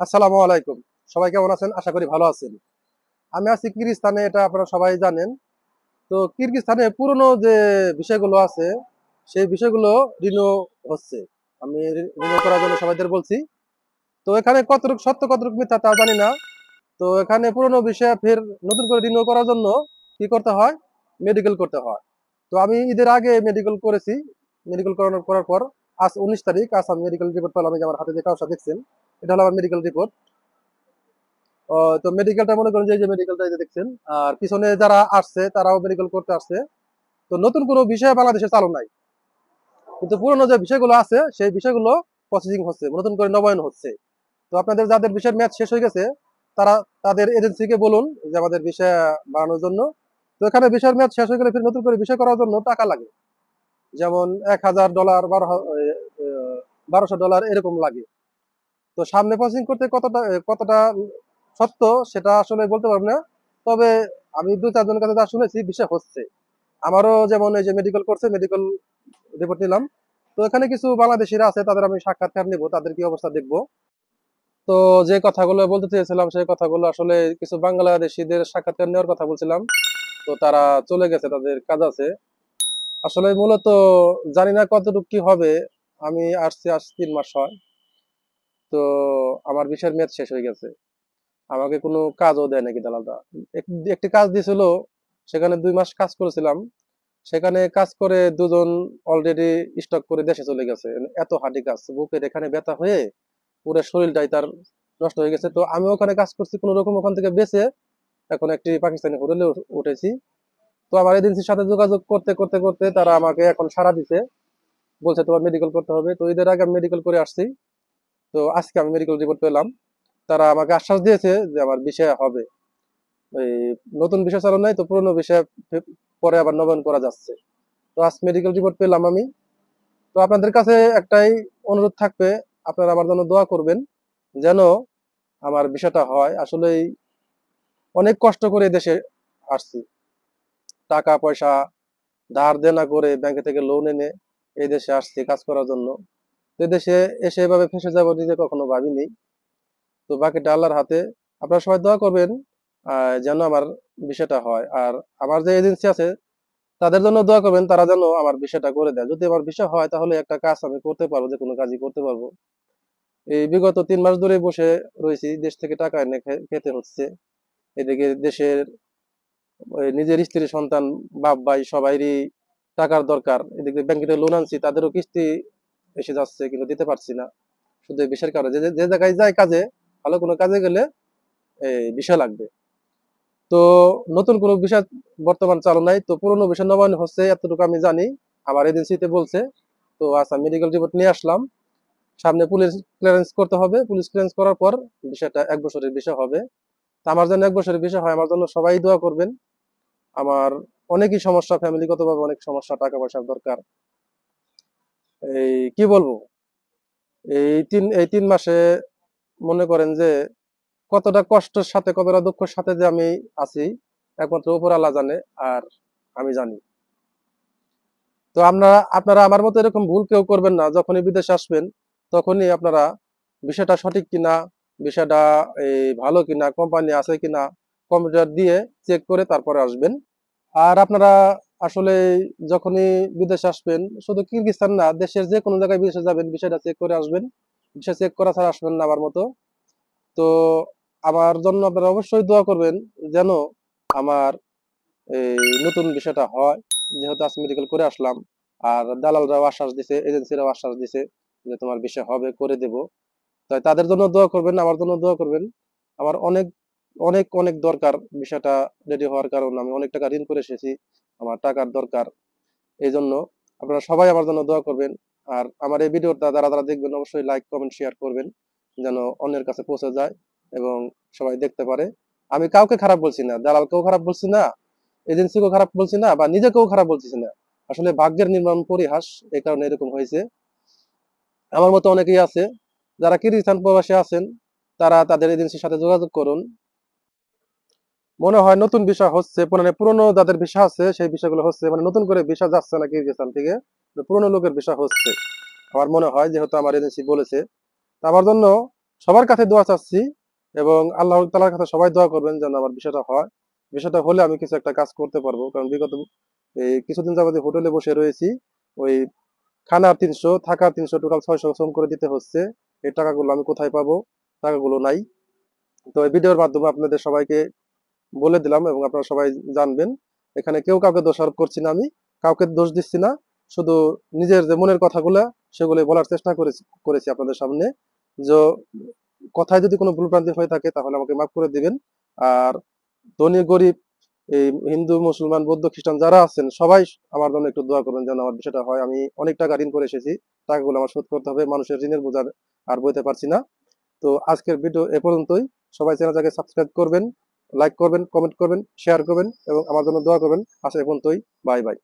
আসসালামু আলাইকুম। সবাই কেমন আছেন? আশা করি ভালো আছেন। আমি আছি কিরগিজস্তানে, এটা আপনারা সবাই জানেন। তো কিরগিজস্তানে পুরনো যে বিষয়গুলো আছে, সেই বিষয়গুলো রিনিউ হচ্ছে। আমি রিনিউ করার জন্য সবাইদের বলছি। তো এখানে কতটুকু সত্য কতটুকু মিথ্যা তা জানি না। তো এখানে পুরনো বিষয় ফের নতুন করে রিনিউ করার জন্য কি করতে হয়? মেডিকেল করতে হয়। তো আমি ঈদের আগে মেডিকেল করেছি। মেডিকেল করার পর আজ 19 তারিখ, আজ আমি মেডিকেল রিপোর্ট পেলাম। এই যে আমার হাতে যে কাগজটা দেখছেন, এটা হলো আমার মেডিকেল রিপোর্ট। তো মেডিকেলটা মনে করেন যে এই যে মেডিকেলটা এই যে দেখছেন, আর পিছনে যারা আসছে তারাও মেডিকেল করতে আসছে। তো নতুন কোনো বিষয় বাংলাদেশে চালু নাই, কিন্তু পুরোনো যে বিষয়গুলো আছে সেই বিষয়গুলো প্রসেসিং হচ্ছে, নতুন করে নবায়ন হচ্ছে। তো আপনাদের যাদের বিষয়ের মেয়াদ শেষ হয়ে গেছে, তারা তাদের এজেন্সিকে বলুন যে আমাদের বিষয় বাড়ানোর জন্য। তো এখানে বিষয়ের মেয়াদ শেষ হয়ে গেলে ফির নতুন করে বিষয় করার জন্য টাকা লাগে, যেমন $1000, 1200 এরকম লাগে। তো সামনে প্রসেসিং করতে কতটা কতটা সত্য সেটা আসলে বলতে পারবো না। তবে আমি দু চারজনের কাছে যা শুনেছি বিষয় হচ্ছে। আমারও যেমন এই যে মেডিকেল করছে, মেডিকেল রিপোর্ট নিলাম। তো এখানে কিছু বাংলাদেশিরা আছে, তাদের আমি সাক্ষাৎকার নিব, তাদের কি অবস্থা দেখবো। তো যে কথাগুলো বলতে চেয়েছিলাম সেই কথাগুলো আসলে কিছু বাংলাদেশিদের সাক্ষাৎকার নেওয়ার কথা বলছিলাম। তো তারা চলে গেছে, তাদের কাজ আছে। আসলে মূলত জানি না কতটুকু কি হবে। আমি আসছি আজ 3 মাস হয়। তো আমার ভিসার মেয়াদ শেষ হয়ে গেছে। আমাকে কোনো কাজও দেয় নাকি দালালরা। একটি কাজ দিয়েছিল, সেখানে 2 মাস কাজ করেছিলাম। সেখানে কাজ করে দুজন অলরেডি স্টক করে দেশে চলে গেছে। এত হার্ডি কাজ, বুকের এখানে ব্যথা হয়ে পুরো শরীরটাই তার নষ্ট হয়ে গেছে। তো আমি ওখানে কাজ করছি কোনো রকম, ওখান থেকে বেঁচে এখন একটি পাকিস্তানি হোটেলে উঠেছি। তো আমার এজেন্সির সাথে যোগাযোগ করতে করতে করতে তারা আমাকে এখন সাড়া দিছে, বলছে তোমার মেডিকেল করতে হবে। তো ঈদের আগে আমি মেডিকেল করে আসছি। তো আজকে আমি মেডিকেল রিপোর্ট পেলাম। তারা আমাকে আশ্বাস দিয়েছে যে আমার বিষয় হবে। এই নতুন বিষয় চালু নাই, তো পুরোনো বিষয় পরে আবার নবায়ন করা যাচ্ছে। তো আজ মেডিকেল রিপোর্ট পেলাম আমি। তো আপনাদের কাছে একটাই অনুরোধ থাকবে, আপনারা আমার জন্য দোয়া করবেন যেন আমার বিষয়টা হয়। আসলেই অনেক কষ্ট করে দেশে আসছি, টাকা পয়সা ধার দেনা করে ব্যাংকে থেকে লোন এনে এই দেশে আসছি কাজ করার জন্য। তো এই দেশে এসে এভাবে ফেঁসে যাবো নিজে কখনো ভাবিনি। তো বাকিটা আল্লাহর হাতে। আপনারা সবাই দোয়া করবেন যেন আমার বিষয়টা হয়। আর আমার যে এজেন্সি আছে তাদের জন্য দোয়া করবেন, তারা যেন আমার বিষয়টা করে দেয়। যদি আমার বিষয় হয় তাহলে একটা কাজ আমি করতে পারবো, যে কোনো কাজই করতে পারবো। এই বিগত 3 মাস ধরে বসে রয়েছি, দেশ থেকে টাকা এনে খেতে হচ্ছে। এদিকে দেশের নিজের স্ত্রী সন্তান বাপ ভাই সবাইরই টাকার দরকার। এদিকে ব্যাংকে লোন আনছি, তাদেরও কিস্তি এসে যাচ্ছে, কিন্তু দিতে পারছি না শুধু এই বিষয়ের কারণে। যে যে জায়গায় যায় কাজে, ভালো কোনো কাজে গেলে এই বিষয় লাগবে। তো নতুন কোনো বিষয় বর্তমান চালু নাই, তো পুরোনো বিষয় নবায়ন হচ্ছে এতটুকু আমি জানি। আমার এজেন্সিতে বলছে। তো আচ্ছা, মেডিকেল রিপোর্ট নিয়ে আসলাম। সামনে পুলিশ ক্লিয়ারেন্স করতে হবে, পুলিশ ক্লিয়ারেন্স করার পর বিষয়টা 1 বছরের বিষয় হবে। তা আমার জন্য 1 বছরের বিষয় হয়, আমার জন্য সবাই দোয়া করবেন। আমার অনেকই সমস্যা, ফ্যামিলিগত ভাবে অনেক সমস্যা, টাকা পয়সার দরকার। এই কি বলবো, এই তিন মাসে মনে করেন যে কতটা কষ্টের সাথে কতটা দুঃখের সাথে যে আমি আছি, একমাত্র উপর আল্লাহ জানে। আর আমি জানি। তো আপনারা আমার মতো এরকম ভুল কেউ করবেন না। যখনই বিদেশে আসবেন তখনই আপনারা বিষয়টা সঠিক কিনা, বিষয়টা ভালো কিনা, কোম্পানি আছে কিনা, কম্পিউটার দিয়ে চেক করে তারপরে আসবেন। আর আপনারা আসলে যখনই বিদেশে আসবেন, শুধু কিরগিজস্তান না, দেশের যে কোনো জায়গায় বিদেশে যাবেন বিষয়টা চেক করে আসবেন। বিষয় চেক করা ছাড়া আসবেন না আমার মতো। তো আমার জন্য আপনারা অবশ্যই দোয়া করবেন যেন আমার এই নতুন বিষয়টা হয়। যেহেতু আজ মেডিকেল করে আসলাম, আর দালালরাও আশ্বাস দিছে, এজেন্সিরাও আশ্বাস দিছে যে তোমার বিষয় হবে, করে দেব। তাই তাদের জন্য দোয়া করবেন, আমার জন্য দোয়া করবেন। আমার অনেক অনেক অনেক দরকার বিষয়টা রেডি হওয়ার, কারণ আমি অনেক টাকা ঋণ করে এসেছি, আমার টাকার দরকার। এই জন্য আপনারা সবাই আমার জন্য দোয়া করবেন। আর আমার এই ভিডিওটা যারা যারা দেখবেন অবশ্যই লাইক কমেন্ট শেয়ার করবেন, যেন অন্যের কাছে পৌঁছে যায় এবং সবাই দেখতে পারে। আমি কাউকে খারাপ বলছি না, দালালকেও খারাপ বলছি না, এজেন্সিকেও খারাপ বলছি না, বা নিজেকেও খারাপ বলছি না। আসলে ভাগ্যের নির্মম পরিহাস, এই কারণে এরকম হয়েছে। আমার মতো অনেকেই আছে যারা কিরগিজস্তান প্রবাসী আছেন, তারা তাদের এজেন্সির সাথে যোগাযোগ করুন। মনে হয় নতুন ভিসা হচ্ছে, মানে পুরনো যাদের ভিসা আছে সেই ভিসাগুলো হচ্ছে, মানে নতুন করে ভিসা যাচ্ছে না কিরগিজস্তান থেকে, পুরনো লোকের ভিসা হচ্ছে আমার মনে হয়, যেহেতু আমার এজেন্সি বলেছে। তা আমার জন্য সবার কাছে দোয়া চাচ্ছি, এবং আল্লাহ তাআলার কাছে সবাই দোয়া করবেন যেন আমার বিষয়টা হয়। বিষয়টা হলে আমি কিছু একটা কাজ করতে পারবো, কারণ বিগত এই কিছুদিন যাবত হোটেলে বসে রয়েছি। ওই খানার 300, থাকার 300, টোটাল 600 শ্রম করে দিতে হচ্ছে। এই টাকাগুলো আমি কোথায় পাবো? টাকাগুলো নাই। তো এই ভিডিওর মাধ্যমে আপনাদের সবাইকে বলে দিলাম, এবং আপনারা সবাই জানবেন। এখানে কেউ কাউকে দোষারোপ করছি না, আমি কাউকে দোষ দিচ্ছি না। শুধু নিজের যে মনের কথাগুলো সেগুলো বলার চেষ্টা করেছি করেছি আপনাদের সামনে। যে কথায় যদি কোনো ভুলভ্রান্তি হয়ে থাকে তাহলে আমাকে মাফ করে দিবেন। আর ধনী গরিব, এই হিন্দু মুসলমান বৌদ্ধ খ্রিস্টান যারা আছেন সবাই আমার জন্য একটু দোয়া করবেন যেন আমার বিষয়টা হয়। আমি অনেক টাকা ঋণ করে এসেছি, টাকাগুলো আমার শোধ করতে হবে, মানুষের ঋণের বোঝা আর বইতে পারছি না। তো আজকের ভিডিও এ পর্যন্তই। সবাই চ্যানেলটাকে সাবস্ক্রাইব করবেন, লাইক করবেন, কমেন্ট করবেন, শেয়ার করবেন এবং আমার জন্য দোয়া করবেন। আজ এ পর্যন্তই। Bye bye.